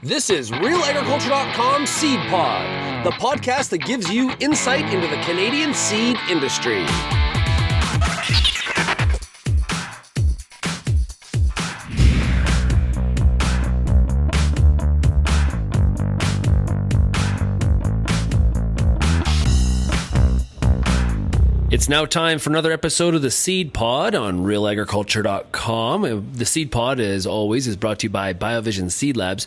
This is RealAgriculture.com Seedpod, the podcast that gives you insight into the Canadian seed industry. It's now time for another episode of the Seedpod on RealAgriculture.com. The Seedpod, as always, is brought to you by BioVision Seed Labs.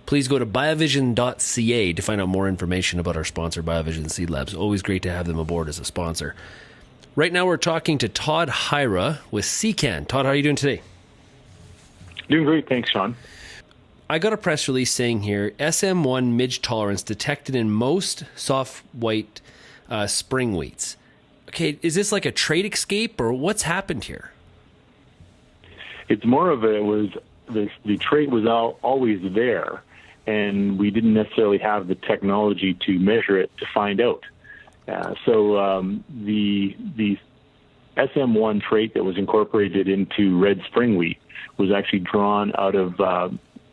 Please go to biovision.ca to find out more information about our sponsor, BioVision Seed Labs. Always great to have them aboard as a sponsor. Right now we're talking to Todd Hyra with SeCan. Todd, how are you doing today? Doing great, thanks, Sean. I got a press release saying here, SM1 midge tolerance detected in most soft white spring wheats. Okay, is this like a trait escape, or what's happened here? It's more of the trait was always there, and we didn't necessarily have the technology to measure it to find out. So the SM1 trait that was incorporated into red spring wheat was actually drawn out of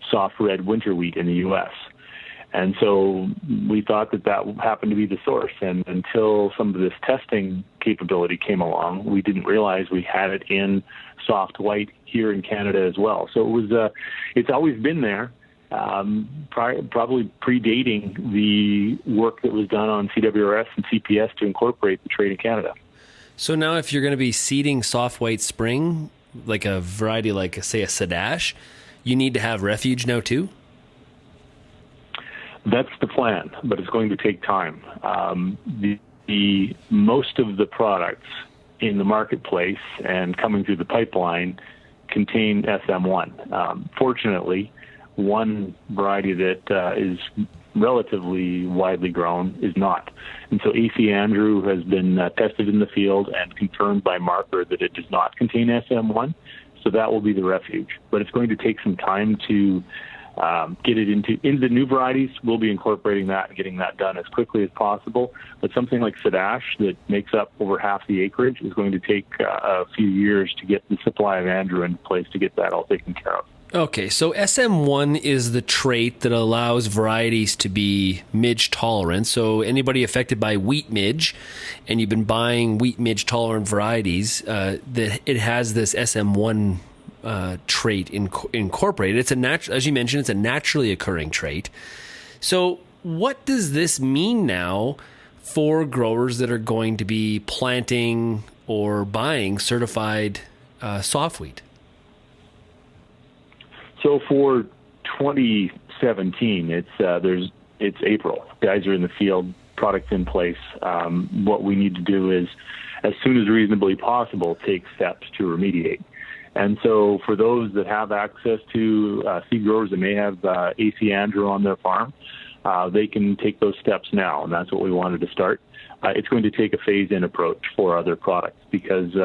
soft red winter wheat in the U.S. And so we thought that happened to be the source. And until some of this testing capability came along, we didn't realize we had it in soft white here in Canada as well. So it's always been there, probably predating the work that was done on CWRS and CPS to incorporate the trait in Canada. So now if you're going to be seeding soft white spring, like a variety like, say, a Sedash, you need to have Refuge now too? That's the plan, but it's going to take time. The most of the products in the marketplace and coming through the pipeline contain SM1. Fortunately, one variety that is relatively widely grown is not. And so AC Andrew has been tested in the field and confirmed by marker that it does not contain SM1. So that will be the Refuge. But it's going to take some time to get it into the new varieties. We'll be incorporating that and getting that done as quickly as possible. But something like Sedash that makes up over half the acreage is going to take a few years to get the supply of Andrew into place to get that all taken care of. Okay, so SM1 is the trait that allows varieties to be midge tolerant. So anybody affected by wheat midge, and you've been buying wheat midge tolerant varieties, that it has this SM1 trait incorporated. It's as you mentioned, it's a naturally occurring trait. So what does this mean now for growers that are going to be planting or buying certified soft wheat? So for 2017, it's April. Guys are in the field, products in place. What we need to do is, as soon as reasonably possible, take steps to remediate. And so for those that have access to seed growers that may have AC Andrew on their farm, they can take those steps now, and that's what we wanted to start. It's going to take a phase-in approach for other products because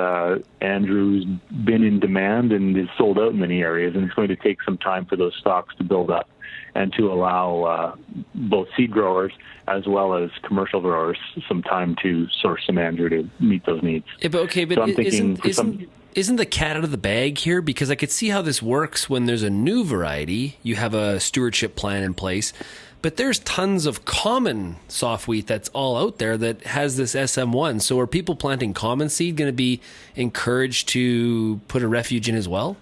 Andrew's been in demand and is sold out in many areas, and it's going to take some time for those stocks to build up and to allow both seed growers as well as commercial growers some time to source some Andrew to meet those needs. Yeah, but so I'm thinking isn't the cat out of the bag here? Because I could see how this works when there's a new variety. You have a stewardship plan in place, but there's tons of common soft wheat that's all out there that has this SM1. So are people planting common seed going to be encouraged to put a Refuge in as well?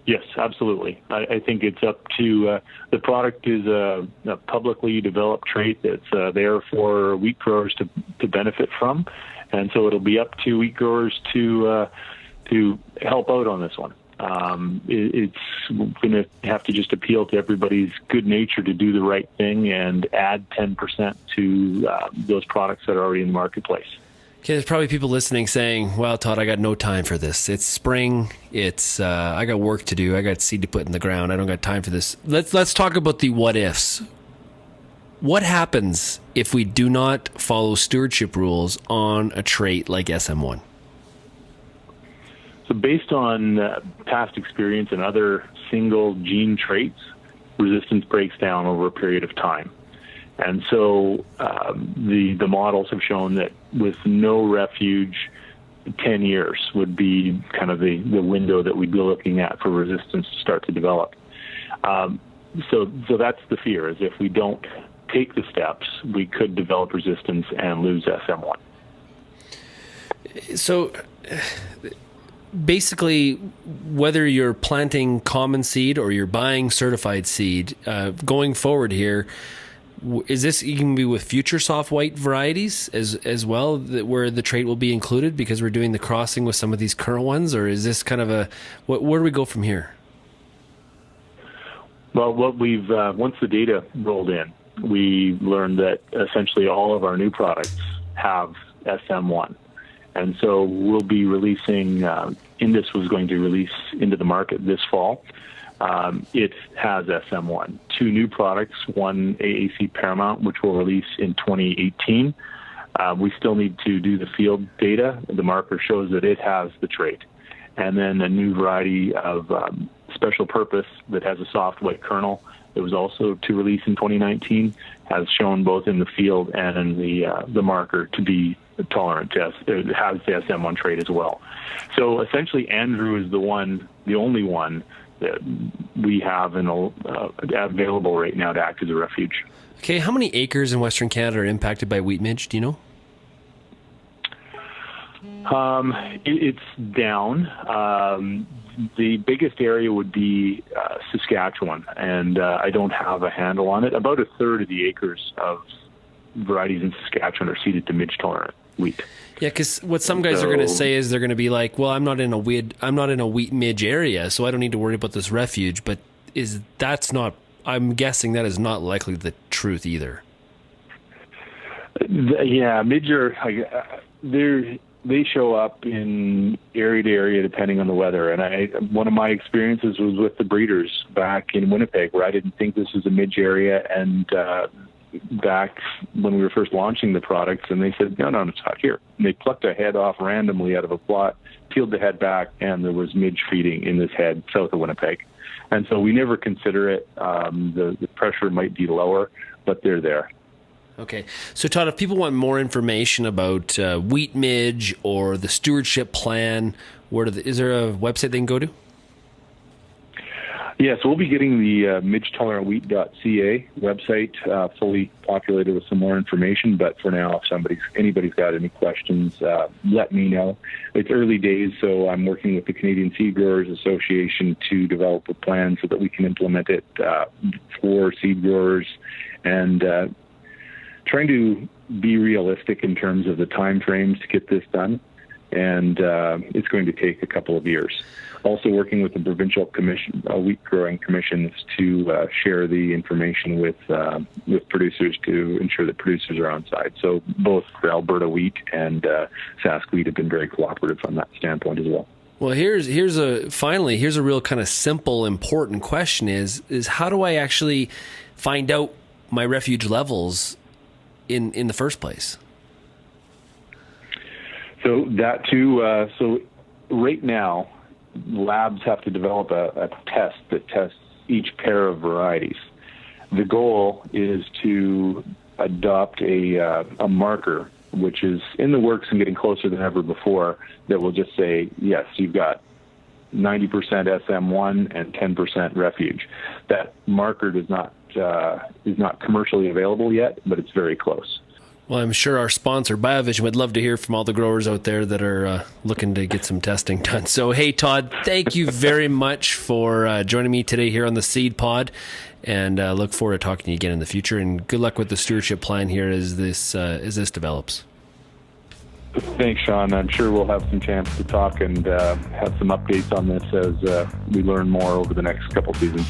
Yes, absolutely. I think it's up to the product is a publicly developed trait that's there for wheat growers to benefit from. And so it'll be up to wheat growers to help out on this one. It's going to have to just appeal to everybody's good nature to do the right thing and add 10% to those products that are already in the marketplace. Okay, there's probably people listening saying, well, Todd, I got no time for this. It's spring. It's I got work to do. I got seed to put in the ground. I don't got time for this. Let's talk about the what ifs. What happens if we do not follow stewardship rules on a trait like SM1? So based on past experience and other single gene traits, resistance breaks down over a period of time. And so the models have shown that with no Refuge, 10 years would be kind of the window that we'd be looking at for resistance to start to develop. So that's the fear, is if we don't take the steps, we could develop resistance and lose SM1. So basically, whether you're planting common seed or you're buying certified seed, going forward here, is this even be with future soft white varieties as well, where the trait will be included because we're doing the crossing with some of these current ones, or is this kind of where do we go from here? Well, what we've once the data rolled in, we learned that essentially all of our new products have SM1. And so we'll be releasing, Indus was going to release into the market this fall. It has SM1. 2 new products, one AAC Paramount, which will release in 2018. We still need to do the field data. The marker shows that it has the trait. And then a new variety of special purpose that has a soft white kernel that was also to release in 2019 has shown both in the field and in the marker to be tolerant to it has the SM1 trait as well. So essentially, Andrew is the only one that we have available right now to act as a refuge. Okay, how many acres in Western Canada are impacted by wheat midge? Do you know? It's down. The biggest area would be Saskatchewan, and I don't have a handle on it. About a third of the acres of varieties in Saskatchewan are seeded to midge-tolerant wheat. Yeah, because what some guys are going to say is they're going to be like, "Well, I'm not in a wheat midge area, so I don't need to worry about this refuge." But I'm guessing that is not likely the truth either. Yeah, midge they show up in area to area depending on the weather. And one of my experiences was with the breeders back in Winnipeg, where I didn't think this was a midge area, and back when we were first launching the products, and they said, no, it's not here. And they plucked a head off randomly out of a plot, peeled the head back, and there was midge feeding in this head south of Winnipeg. And so we never consider it. The pressure might be lower, but they're there. Okay. So, Todd, if people want more information about wheat midge or the stewardship plan, is there a website they can go to? Yeah, so we'll be getting the midgetolerantwheat.ca website fully populated with some more information. But for now, if anybody's got any questions, let me know. It's early days, so I'm working with the Canadian Seed Growers Association to develop a plan so that we can implement it for seed growers, and trying to be realistic in terms of the time frames to get this done. And it's going to take a couple of years. Also working with the provincial commission, wheat growing commissions, to share the information with producers to ensure that producers are on side. So both Alberta Wheat and Sask Wheat have been very cooperative from that standpoint as well. Well, here's a real kind of simple, important question: is how do I actually find out my refuge levels in the first place? So that too. So right now, labs have to develop a test that tests each pair of varieties. The goal is to adopt a marker, which is in the works and getting closer than ever before, that will just say, yes, you've got 90% SM1 and 10% refuge. That marker is not commercially available yet, but it's very close. Well, I'm sure our sponsor, BioVision, would love to hear from all the growers out there that are looking to get some testing done. So, hey, Todd, thank you very much for joining me today here on the Seedpod, and look forward to talking to you again in the future. And good luck with the stewardship plan here as this develops. Thanks, Sean. I'm sure we'll have some chance to talk and have some updates on this as we learn more over the next couple seasons.